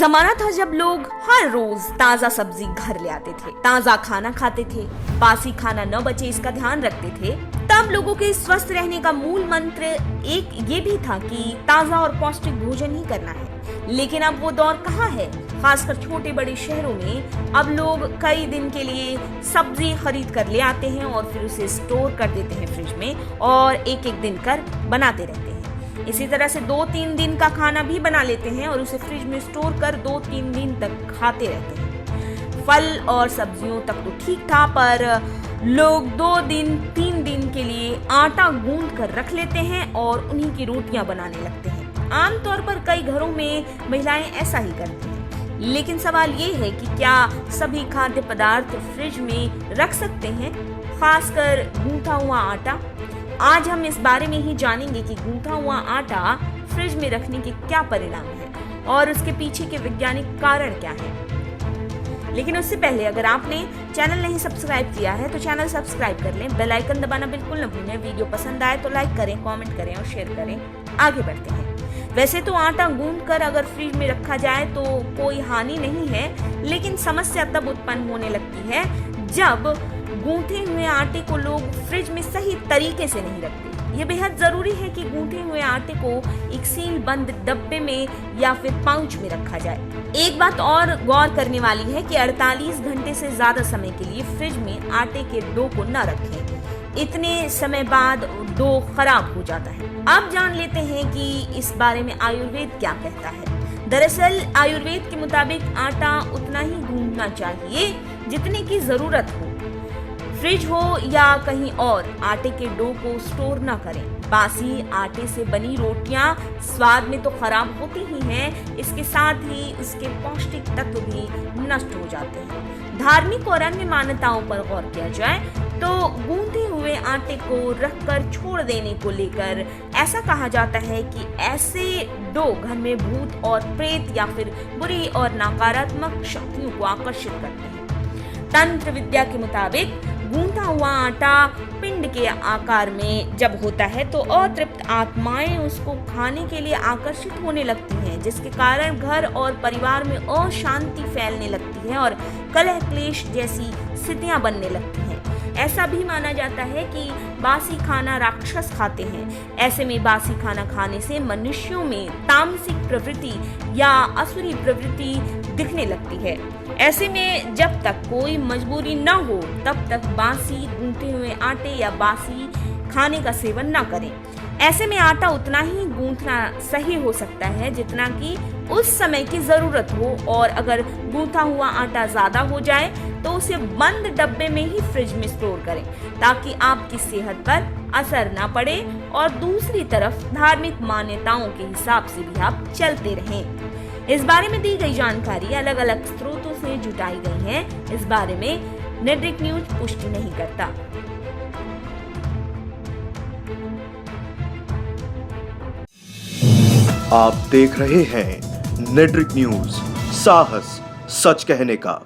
जमाना था जब लोग हर रोज ताजा सब्जी घर ले आते थे, ताजा खाना खाते थे, बासी खाना न बचे इसका ध्यान रखते थे। तब लोगों के स्वस्थ रहने का मूल मंत्र एक ये भी था कि ताजा और पौष्टिक भोजन ही करना है। लेकिन अब वो दौर कहाँ है। खासकर छोटे बड़े शहरों में अब लोग कई दिन के लिए सब्जी खरीद कर ले आते हैं और फिर उसे स्टोर कर देते हैं फ्रिज में और एक एक दिन कर बनाते रहते हैं। इसी तरह से 2-3 दिन का खाना भी बना लेते हैं और उसे फ्रिज में स्टोर कर 2-3 दिन तक खाते रहते हैं। फल और सब्जियों तक तो ठीक था, पर लोग 2-3 दिन के लिए आटा गूंद कर रख लेते हैं और उन्हीं की रोटियां बनाने लगते हैं। आमतौर पर कई घरों में महिलाएं ऐसा ही करती हैं। लेकिन सवाल ये है कि क्या सभी खाद्य पदार्थ फ्रिज में रख सकते हैं, खासकर गूंथा हुआ आटा। आज हम इस बारे में ही जानेंगे कि गूंथा हुआ आटा फ्रिज में रखने के क्या परिणाम है और उसके पीछे के वैज्ञानिक कारण क्या हैं। लेकिन उससे पहले अगर आपने चैनल नहीं सब्सक्राइब किया है तो चैनल सब्सक्राइब कर लें, बेल आइकन दबाना बिल्कुल न भूलें। वीडियो पसंद आए तो लाइक करें, कमेंट करें और शेयर करें। आगे बढ़ते हैं। वैसे तो आटा गूंद कर अगर फ्रिज में रखा जाए तो कोई हानि नहीं है, लेकिन समस्या तब उत्पन्न होने लगती है जब गूंथे हुए आटे को लोग फ्रिज में सही तरीके से नहीं रखते। ये बेहद जरूरी है कि गूंथे हुए आटे को एक सील बंद डब्बे में या फिर पाउच में रखा जाए। एक बात और गौर करने वाली है कि 48 घंटे से ज्यादा समय के लिए फ्रिज में आटे के डो को न रखें। इतने समय बाद डो खराब हो जाता है। अब जान लेते हैं कि इस बारे में आयुर्वेद क्या कहता है। दरअसल आयुर्वेद के मुताबिक आटा उतना ही गूंदना चाहिए जितने की जरूरत हो। फ्रिज हो या कहीं और आटे के डो को स्टोर न करें। बासी आटे से बनी रोटियां स्वाद में तो खराब होती ही हैं, इसके साथ ही उसके पौष्टिक तत्व भी नष्ट हो जाते हैं। धार्मिक और अन्य मान्यताओं पर गौर किया जाए तो गूंथे हुए आटे को रखकर छोड़ देने को लेकर ऐसा कहा जाता है कि ऐसे डो घर में भूत और प्रेत या फिर बुरी और नकारात्मक शक्तियों को आकर्षित करते हैं। तंत्र विद्या के मुताबिक गूंथा हुआ आटा पिंड के आकार में जब होता है तो अतृप्त आत्माएं उसको खाने के लिए आकर्षित होने लगती हैं, जिसके कारण घर और परिवार में अशांति फैलने लगती है और कलह क्लेश जैसी स्थितियां बनने लगती हैं। ऐसा भी माना जाता है कि बासी खाना राक्षस खाते हैं। ऐसे में बासी खाना खाने से मनुष्यों में तामसिक प्रवृत्ति या असुरी प्रवृत्ति दिखने लगती है। ऐसे में जब तक कोई मजबूरी न हो तब तक बासी गूंथे हुए आटे या बासी खाने का सेवन न करें। ऐसे में आटा उतना ही गूंथना सही हो सकता है जितना कि उस समय की जरूरत हो, और अगर गूंथा हुआ आटा ज्यादा हो जाए तो उसे बंद डब्बे में ही फ्रिज में स्टोर करें ताकि आपकी सेहत पर असर न पड़े और दूसरी तरफ धार्मिक मान्यताओं के हिसाब से भी आप चलते रहें। इस बारे में दी गई जानकारी अलग अलग स्रोतों से जुटाई गई है। इस बारे में नेटरिक न्यूज पुष्टि नहीं करता। आप देख रहे हैं नेटरिक न्यूज, साहस सच कहने का।